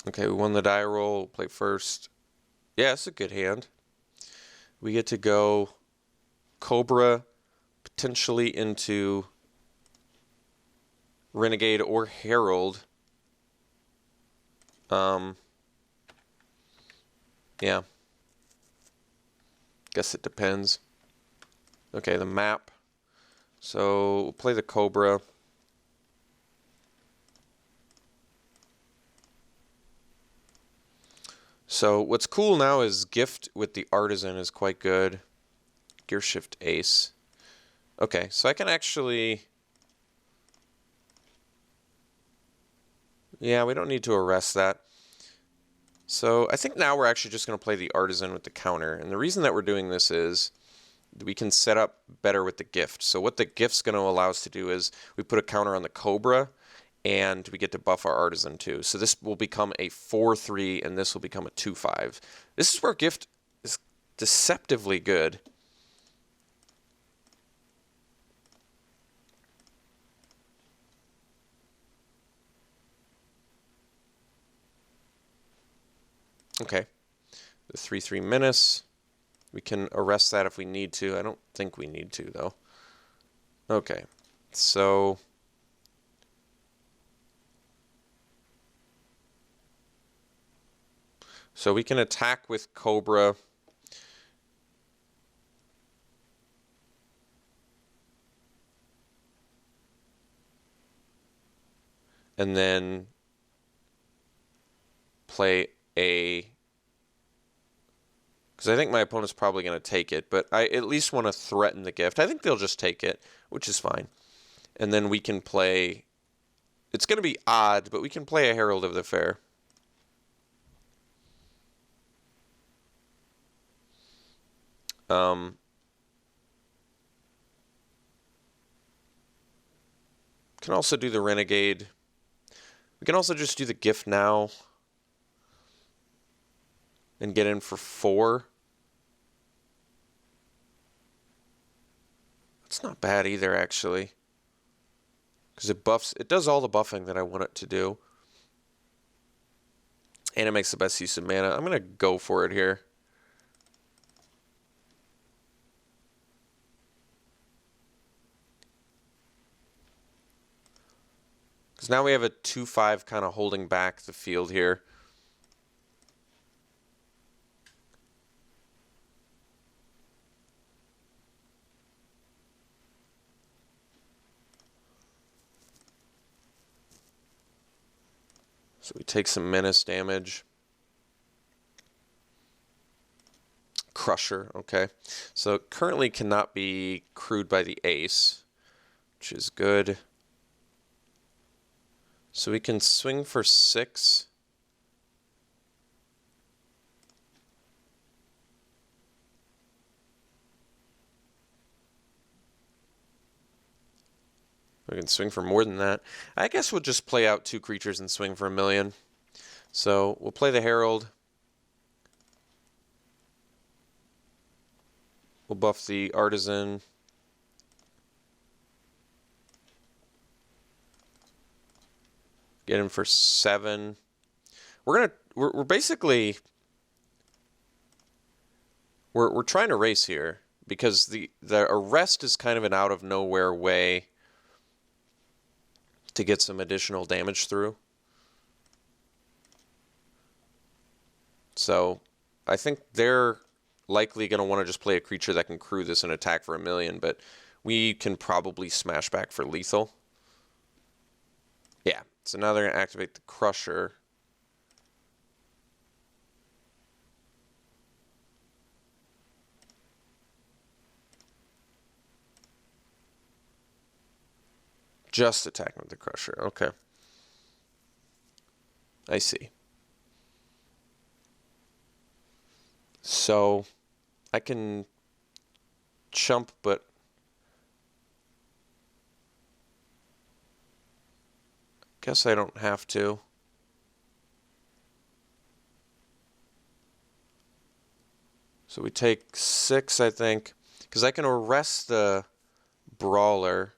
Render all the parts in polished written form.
Okay, we won the die roll. Play first. Yeah, it's a good hand. We get to go Cobra, potentially into Renegade or Herald. Yeah. Guess it depends. Okay, the map. So we'll play the Cobra. So what's cool now is Gift with the Artisan is quite good. Gear Shift Ace. Okay, so I can actually... Yeah, we don't need to arrest that. So I think now we're actually just going to play the Artisan with the counter. And the reason that we're doing this is we can set up better with the Gift. So what the Gift's going to allow us to do is we put a counter on the Cobra, and we get to buff our Artisan too. So this will become a 4-3, and this will become a 2-5. This is where Gift is deceptively good. Okay, the 3-3 Menace. We can arrest that if we need to. I don't think we need to, though. Okay, so... So we can attack with Cobra. And then play a... Because I think my opponent's probably going to take it, but I at least want to threaten the Gift. I think they'll just take it, which is fine. And then we can play... It's going to be odd, but we can play a Herald of the Fair. Can also do the Renegade. We can also just do the Gift now and get in for 4. That's not bad either, actually. Because it does all the buffing that I want it to do. And it makes the best use of mana. I'm going to go for it here. Because now we have a 2-5 kind of holding back the field here. So we take some menace damage. Crusher, okay. So it currently cannot be crewed by the ace, which is good. So we can swing for 6. We can swing for more than that. I guess we'll just play out 2 creatures and swing for $1 million. So we'll play the Herald. We'll buff the Artisan. Get him for 7. We're basically we're trying to race here because the arrest is kind of an out of nowhere way to get some additional damage through. So I think they're likely going to want to just play a creature that can crew this and attack for $1 million, but we can probably smash back for lethal. Yeah, so now they're going to activate the Crusher. Just attacking with the Crusher, okay. I see. So I can chump, but guess I don't have to. So we take 6, I think, because I can arrest the Brawler.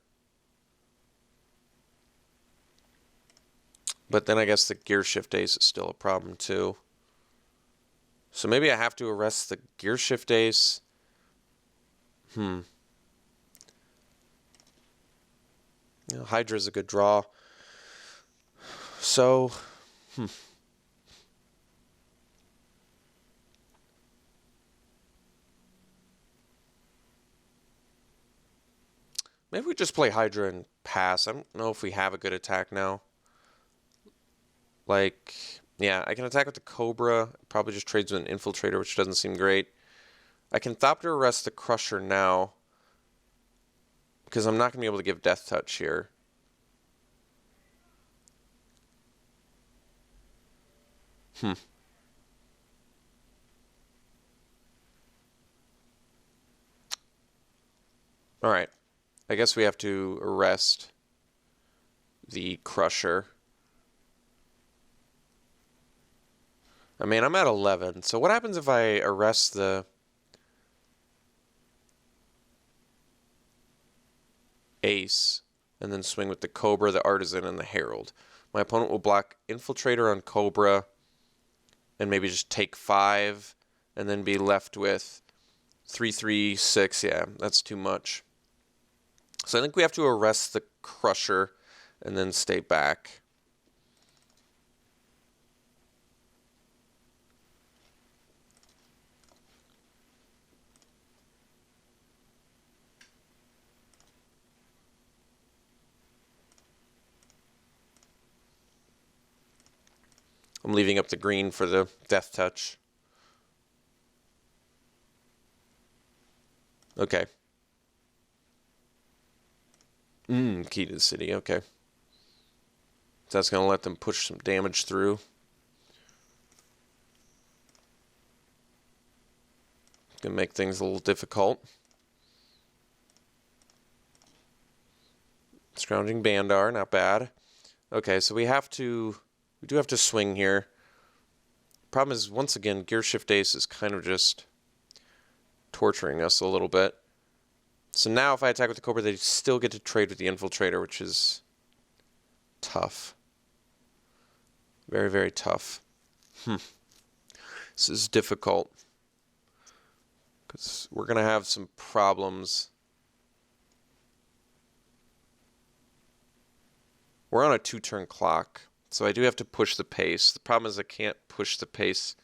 But then I guess the gear shift ace is still a problem too. So maybe I have to arrest the gear shift ace. You know, Hydra's a good draw. So, maybe we just play Hydra and pass. I don't know if we have a good attack now. Like, yeah, I can attack with the Cobra. Probably just trades with an Infiltrator, which doesn't seem great. I can Thopter arrest the Crusher now, because I'm not going to be able to give Death Touch here. Alright. I guess we have to arrest the Crusher. I mean, I'm at 11. So what happens if I arrest the Ace and then swing with the Cobra, the Artisan, and the Herald? My opponent will block Infiltrator on Cobra and maybe just take 5 and then be left with 3, 3, 6. Yeah, that's too much. So I think we have to arrest the Crusher and then stay back. I'm leaving up the green for the Death Touch. Okay. Key to the city, okay. So that's going to let them push some damage through. Going to make things a little difficult. Scrounging Bandar, not bad. Okay, so we do have to swing here. Problem is, once again, Gear Shift Ace is kind of just torturing us a little bit. So now if I attack with the Cobra, they still get to trade with the Infiltrator, which is tough. Very, very tough. This is difficult, because we're going to have some problems. We're on a 2-turn clock, so I do have to push the pace. The problem is I can't push the pace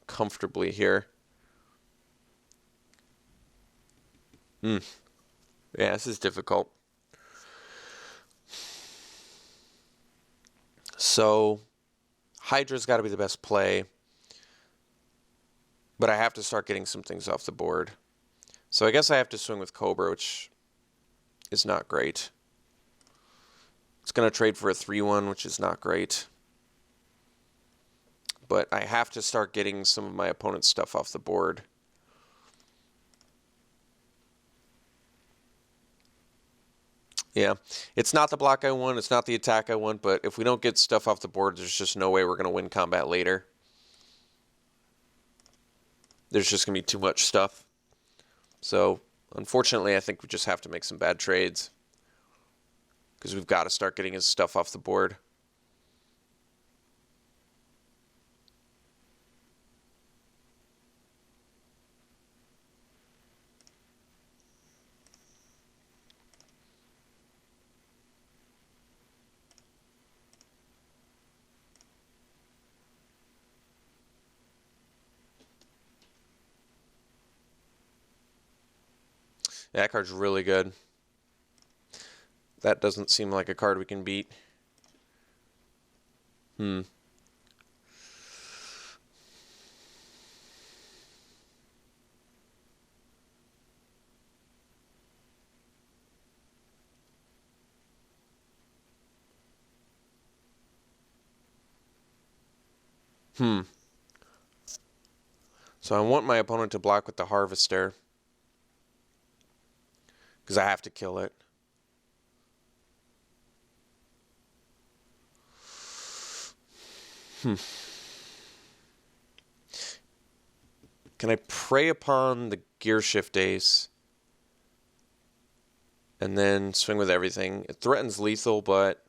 comfortably here. Yeah, this is difficult. So, Hydra's got to be the best play, but I have to start getting some things off the board. So I guess I have to swing with Cobra, which is not great. It's going to trade for a 3-1, which is not great. But I have to start getting some of my opponent's stuff off the board. Yeah, it's not the block I want, it's not the attack I want, but if we don't get stuff off the board, there's just no way we're going to win combat later. There's just going to be too much stuff. So, unfortunately, I think we just have to make some bad trades, because we've got to start getting his stuff off the board. That card's really good. That doesn't seem like a card we can beat. So I want my opponent to block with the Harvester, because I have to kill it. Can I prey upon the Gear Shift Ace and then swing with everything? It threatens lethal, but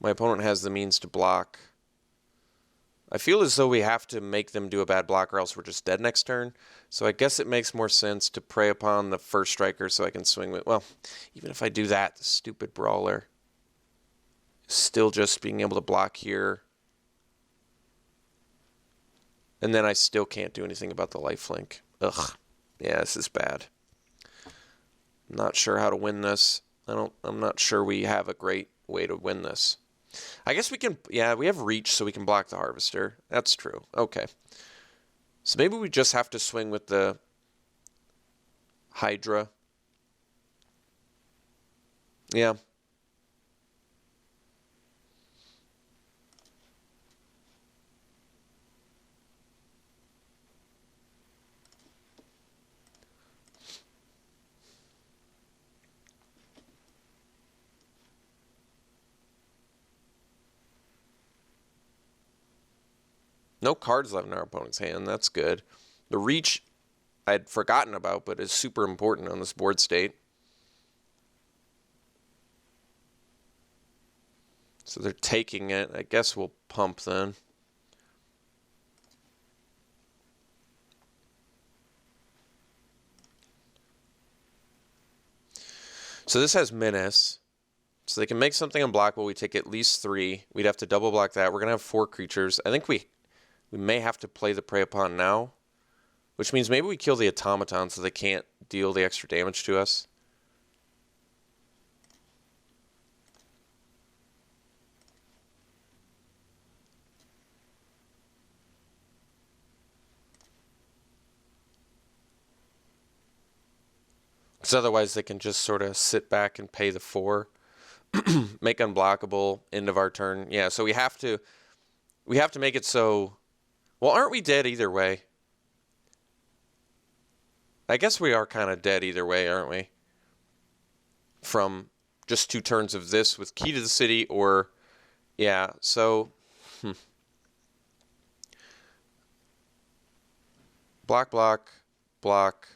My opponent has the means to block. I feel as though we have to make them do a bad block or else we're just dead next turn. So I guess it makes more sense to prey upon the first striker so I can swing with... Well, even if I do that, the stupid brawler is still just being able to block here. And then I still can't do anything about the lifelink. Ugh. Yeah, this is bad. I'm not sure how to win this. I'm not sure we have a great way to win this. I guess we can, yeah, we have reach so we can block the harvester. That's true. Okay. So maybe we just have to swing with the Hydra. Yeah. No cards left in our opponent's hand. That's good. The reach I'd forgotten about, but is super important on this board state. So they're taking it. I guess we'll pump then. So this has Menace. So they can make something unblockable. We take at least 3. We'd have to double block that. We're going to have 4 creatures. I think we may have to play the Prey Upon now, which means maybe we kill the automaton so they can't deal the extra damage to us. Because otherwise they can just sort of sit back and pay the 4. Make unblockable, end of our turn. Yeah, so we have to make it so... Well, aren't we dead either way? I guess we are kind of dead either way, aren't we? From just 2 turns of this with Key to the City or... Yeah, so... Block, block, block,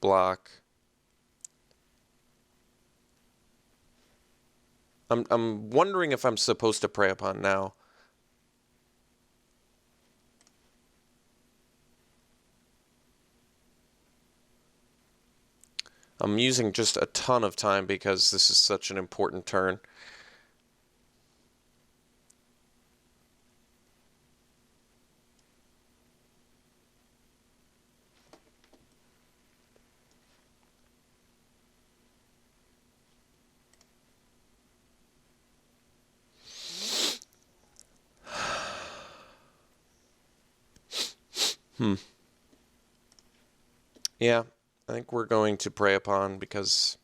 block. I'm wondering if I'm supposed to Prey Upon now. I'm using just a ton of time because this is such an important turn. Yeah, I think we're going to Prey Upon because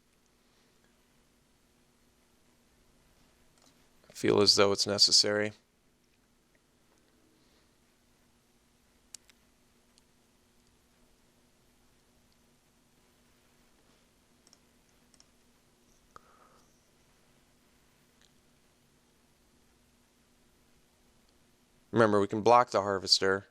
I feel as though it's necessary. Remember, we can block the Harvester.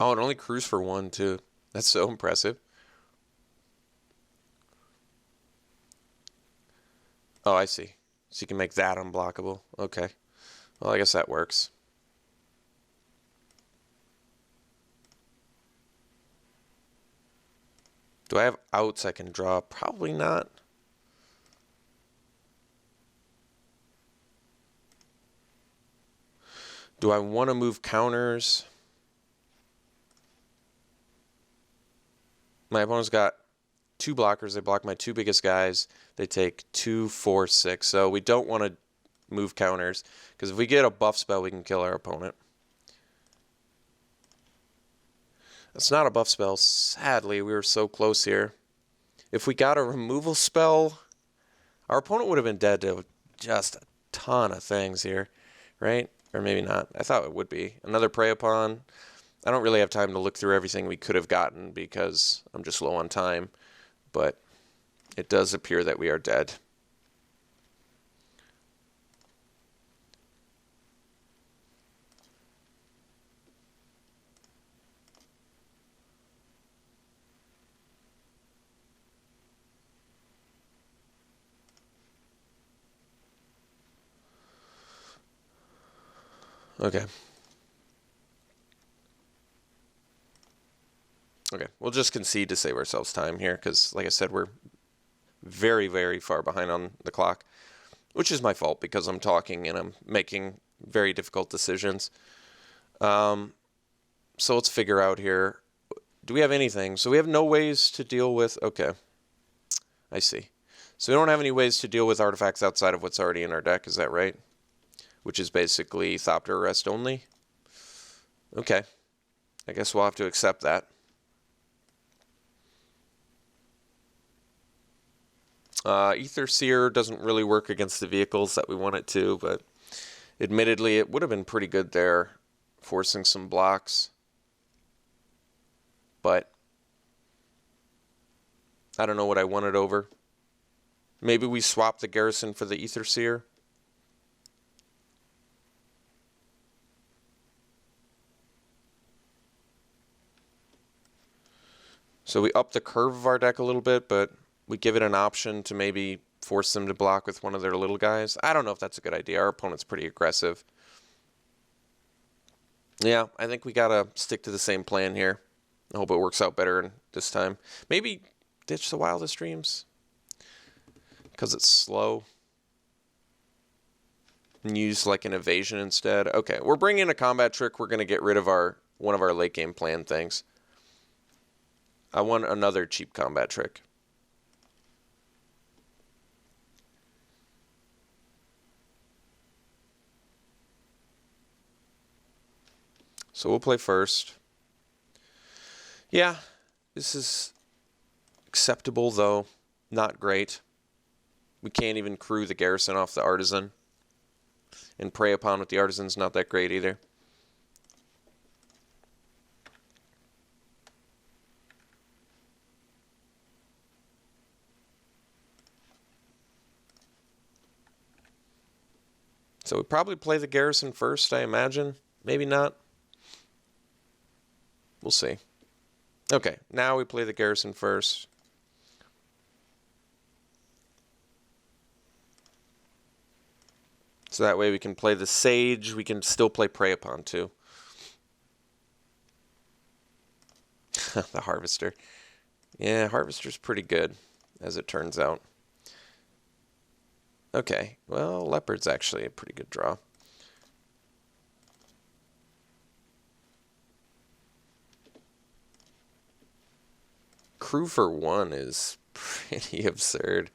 Oh, it only crews for 1, too. That's so impressive. Oh, I see. So you can make that unblockable. Okay. Well, I guess that works. Do I have outs I can draw? Probably not. Do I want to move counters? My opponent's got 2 blockers. They block my 2 biggest guys. They take 2, 4, 6. So we don't want to move counters because if we get a buff spell, we can kill our opponent. It's not a buff spell. Sadly, we were so close here. If we got a removal spell, our opponent would have been dead to just a ton of things here, right? Or maybe not. I thought it would be. Another Prey Upon. I don't really have time to look through everything we could have gotten because I'm just low on time. But it does appear that we are dead. Okay. Okay, we'll just concede to save ourselves time here because, like I said, we're very, very far behind on the clock, which is my fault because I'm talking and I'm making very difficult decisions. So let's figure out here. Do we have anything? So we have no ways to deal with... Okay, I see. So we don't have any ways to deal with artifacts outside of what's already in our deck, is that right? Which is basically Thopter Arrest only. Okay, I guess we'll have to accept that. Aether Seer doesn't really work against the vehicles that we want it to, but admittedly it would have been pretty good there, forcing some blocks. But I don't know what I wanted over. Maybe we swap the Garrison for the Aether Seer. So we up the curve of our deck a little bit, but we give it an option to maybe force them to block with one of their little guys. I don't know if that's a good idea. Our opponent's pretty aggressive. Yeah, I think we gotta stick to the same plan here. I hope it works out better this time. Maybe ditch the Wildest Dreams because it's slow. And use like an evasion instead. Okay, we're bringing a combat trick. We're gonna get rid of one of our late game plan things. I want another cheap combat trick. So we'll play first. Yeah, this is acceptable, though not great. We can't even crew the Garrison off the Artisan. And Prey Upon with the Artisan's not that great either. So we probably play the Garrison first, I imagine. Maybe not. We'll see. Okay, now we play the Garrison first. So that way we can play the Sage. We can still play Prey Upon too. The Harvester. Yeah, Harvester's pretty good, as it turns out. Okay, well, Leopard's actually a pretty good draw. Crew for one is pretty absurd.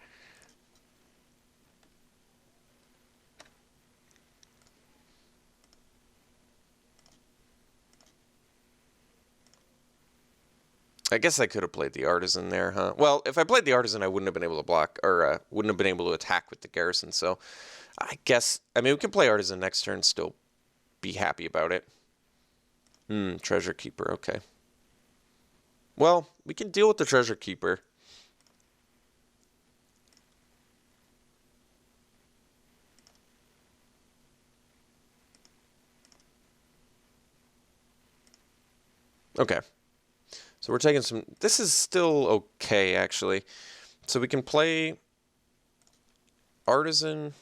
I guess I could have played the Artisan there, huh? Well, if I played the Artisan, I wouldn't have been able to block, or wouldn't have been able to attack with the Garrison, so I guess, I mean, we can play Artisan next turn, still be happy about it. Treasure Keeper, okay. Well, we can deal with the Treasure Keeper. Okay. So we're taking some... This is still okay, actually. So we can play Artisan.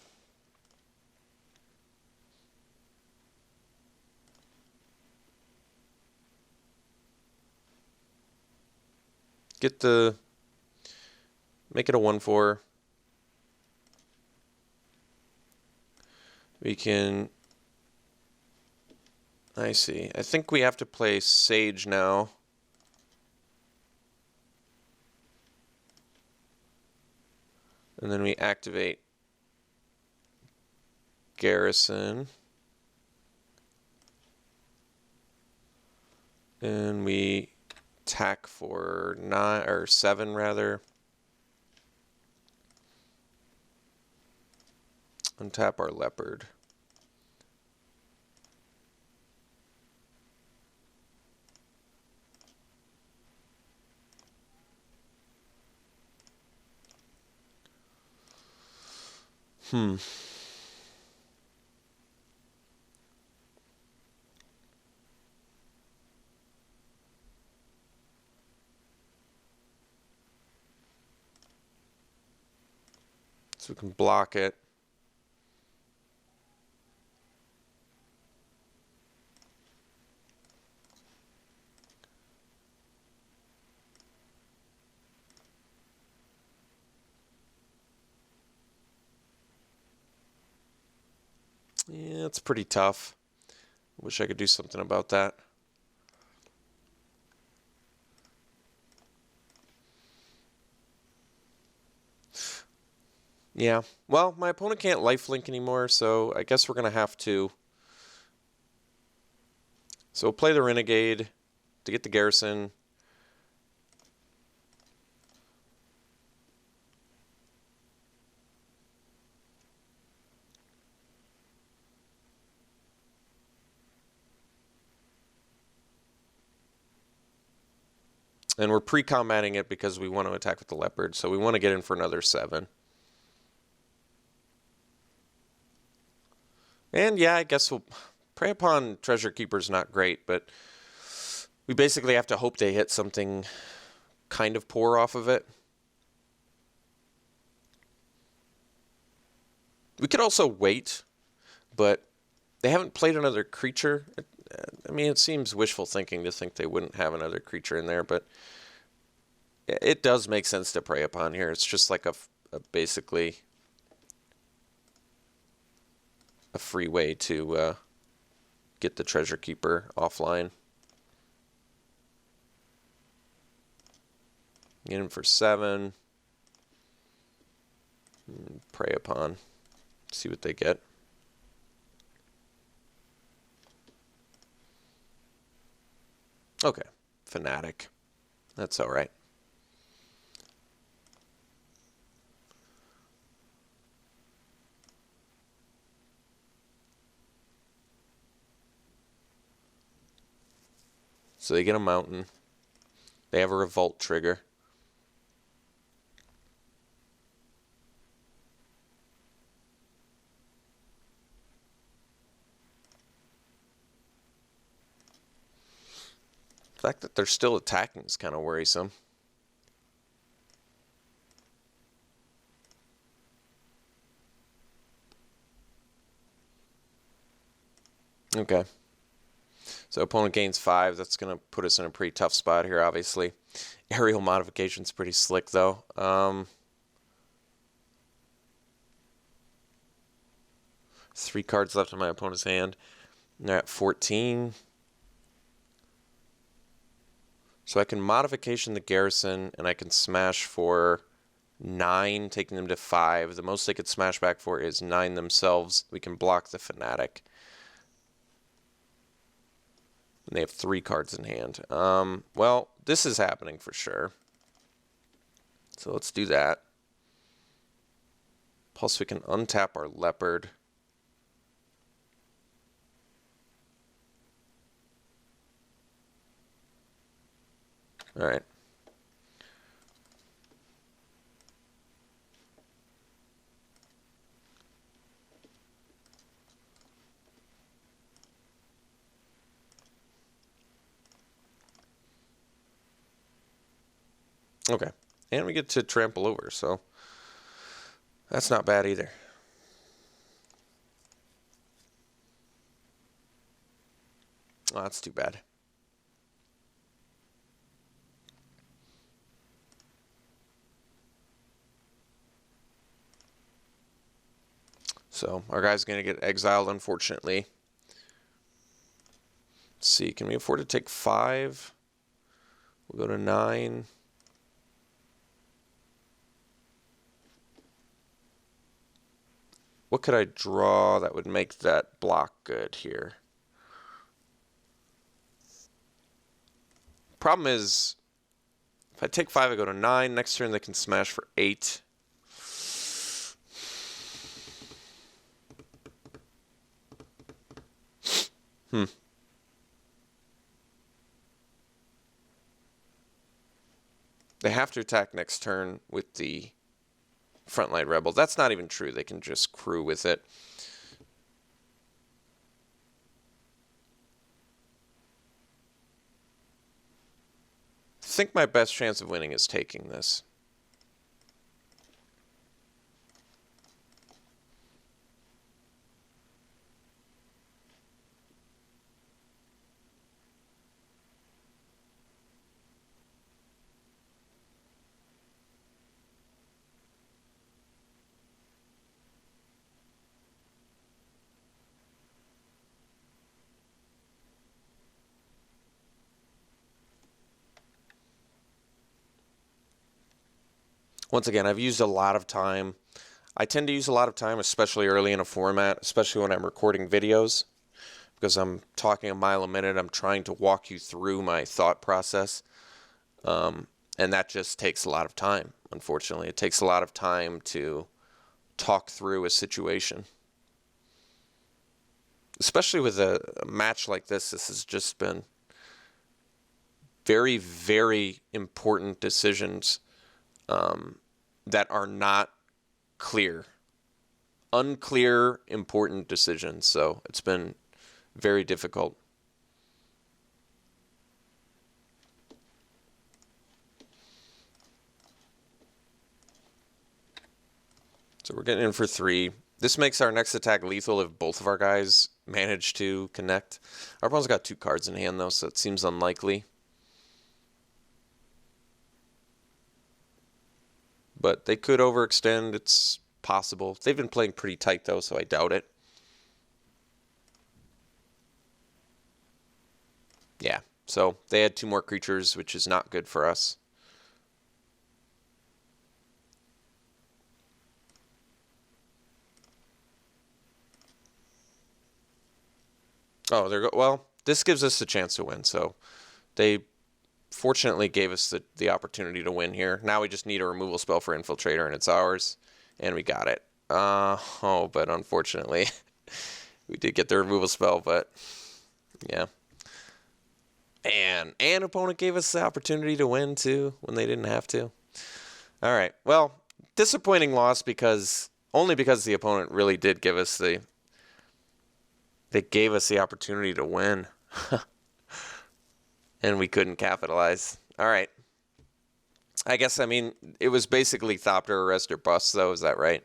Get the... Make it a 1/4. We can... I see. I think we have to play Sage now. And then we activate Garrison. And we attack for 9 or 7 rather. Untap our leopard. So we can block it. Yeah, it's pretty tough. Wish I could do something about that. Yeah, well, my opponent can't lifelink anymore, so I guess we're going to have to. So we'll play the Renegade to get the garrison. And we're pre-combating it because we want to attack with the leopard, so we want to get in for another 7. And yeah, I guess we'll prey upon Treasure Keeper's not great, but we basically have to hope they hit something kind of poor off of it. We could also wait, but they haven't played another creature. I mean, it seems wishful thinking to think they wouldn't have another creature in there, but it does make sense to prey upon here. It's just like a basically a free way to get the Treasure Keeper offline. Get him for 7. Prey upon. See what they get. Okay. Fanatic. That's alright. So they get a mountain. They have a revolt trigger. The fact that they're still attacking is kind of worrisome. Okay. So opponent gains 5. That's going to put us in a pretty tough spot here, obviously. Aerial modification's pretty slick, though. 3 cards left in my opponent's hand. They're at 14. So I can modification the garrison, and I can smash for 9, taking them to 5. The most they could smash back for is 9 themselves. We can block the Fanatic. And they have 3 cards in hand. Well, this is happening for sure. So let's do that. Plus we can untap our Leopard. All right. Okay. And we get to trample over, so that's not bad either. Oh, that's too bad. So our guy's going to get exiled, unfortunately. Let's see, can we afford to take 5? We'll go to 9. What could I draw that would make that block good here? Problem is, If I take 5, I go to 9. Next turn, they can smash for 8. They have to attack next turn with the Frontline Rebel. That's not even true. They can just crew with it. I think my best chance of winning is taking this. Once again, I've used a lot of time. I tend to use a lot of time, especially early in a format, especially when I'm recording videos, because I'm talking a mile a minute. I'm trying to walk you through my thought process, and that just takes a lot of time, unfortunately. It takes a lot of time to talk through a situation. Especially with a match like this has just been very, very important decisions that are not clear. Unclear, important decisions. So it's been very difficult. So we're getting in for 3. This makes our next attack lethal if both of our guys manage to connect. Our opponent's got 2 cards in hand, though, so it seems unlikely. But they could overextend. It's possible. They've been playing pretty tight, though, so I doubt it. Yeah, so they had 2 more creatures, which is not good for us. Oh, there go. Well, this gives us a chance to win, so they fortunately gave us the opportunity to win here. Now we just need a removal spell for Infiltrator, and it's ours, and we got it. But unfortunately, we did get the removal spell, but yeah. And opponent gave us the opportunity to win, too, when they didn't have to. All right, well, disappointing loss only because the opponent really did give us they gave us the opportunity to win. And we couldn't capitalize. All right. I guess, it was basically Thopter, Arrest, or Bust, though. Is that right?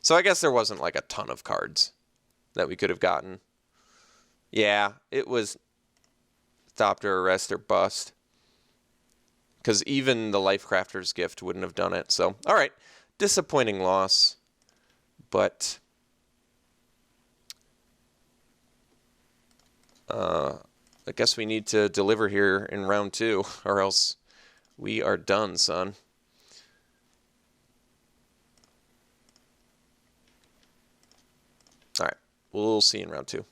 So I guess there wasn't like a ton of cards that we could have gotten. Yeah, it was Thopter, Arrest, or Bust. Because even the Lifecrafter's Gift wouldn't have done it. So, all right. Disappointing loss. But I guess we need to deliver here in round 2, or else we are done, son. All right, we'll see you in round 2.